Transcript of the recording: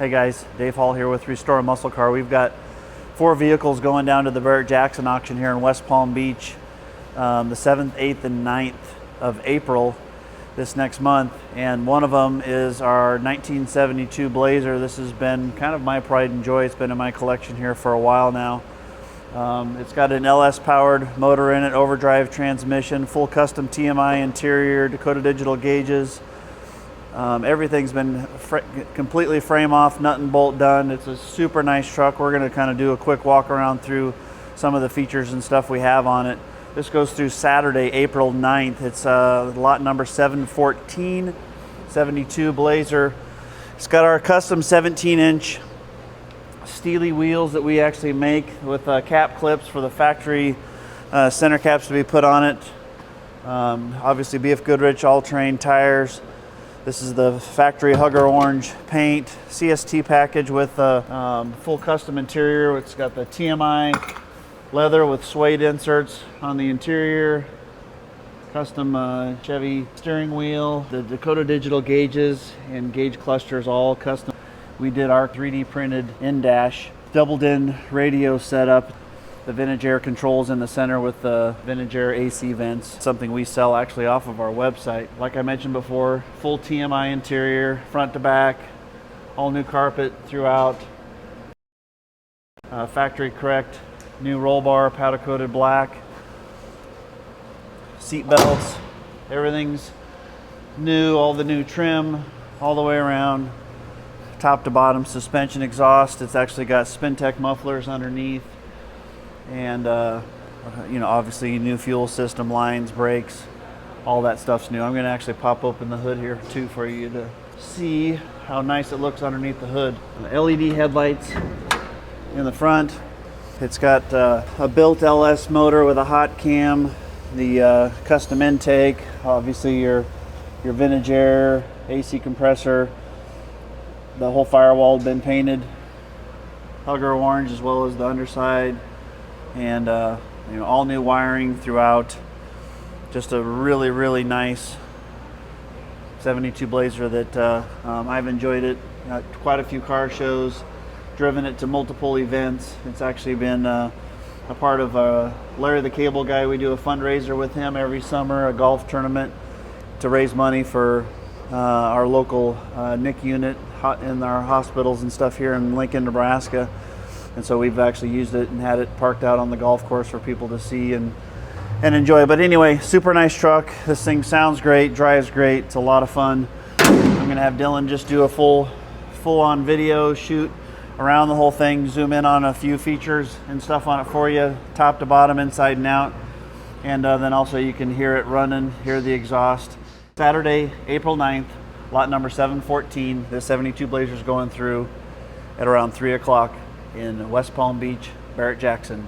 Hey guys, Dave Hall here with Restore Muscle Car. We've got 4 vehicles going down to the Barrett Jackson auction here in West Palm Beach the 7th, 8th, and 9th of April this next month. And one of them is our 1972 Blazer. This has been kind of my pride and joy. It's been in my collection here for a while now. It's got an LS powered motor in it, overdrive transmission, full custom TMI interior, Dakota digital gauges. Everything's been completely frame off, nut and bolt done. It's a super nice truck. We're going to kind of do a quick walk around through some of the features and stuff we have on it. This goes through Saturday, April 9th. It's lot number 714, 72 Blazer. It's got our custom 17-inch steely wheels that we actually make with cap clips for the factory center caps to be put on it. Obviously BF Goodrich all-terrain tires. This is the factory Hugger orange paint, CST package with full custom interior. It's got the TMI leather with suede inserts on the interior, custom Chevy steering wheel, the Dakota digital gauges and gauge clusters all custom. We did our 3D printed in-dash, doubled-in radio setup. The vintage air controls in the center with the vintage air AC vents, something we sell actually off of our website. Like I mentioned before, full TMI interior, front to back, all new carpet throughout, factory correct, new roll bar, powder coated black, seat belts, everything's new, all the new trim all the way around, top to bottom, suspension, exhaust. It's actually got Spintech mufflers underneath. And you know, obviously new fuel system, lines, brakes, all that stuff's new. I'm going to actually pop open the hood here too for you to see how nice it looks underneath the hood. LED headlights in the front. It's got a built LS motor with a hot cam, the custom intake, obviously your vintage air, AC compressor. The whole firewall has been painted Hugger orange as well as the underside. And you know, all new wiring throughout. Just a really nice 72 Blazer that I've enjoyed it. Got quite a few car shows, driven it to multiple events. It's actually been a part of Larry the Cable Guy. We do a fundraiser with him every summer, a golf tournament to raise money for our local NIC unit in our hospitals and stuff here in Lincoln, Nebraska. And so we've actually used it and had it parked out on the golf course for people to see and enjoy. But anyway, super nice truck. This thing sounds great, drives great. It's a lot of fun. I'm gonna have Dylan just do a full-on video shoot around the whole thing, zoom in on a few features and stuff on it for you, top to bottom, inside and out. And then also you can hear it running, hear the exhaust. Saturday, April 9th, lot number 714. The 72 Blazer's going through at around 3 o'clock in West Palm Beach, Barrett Jackson.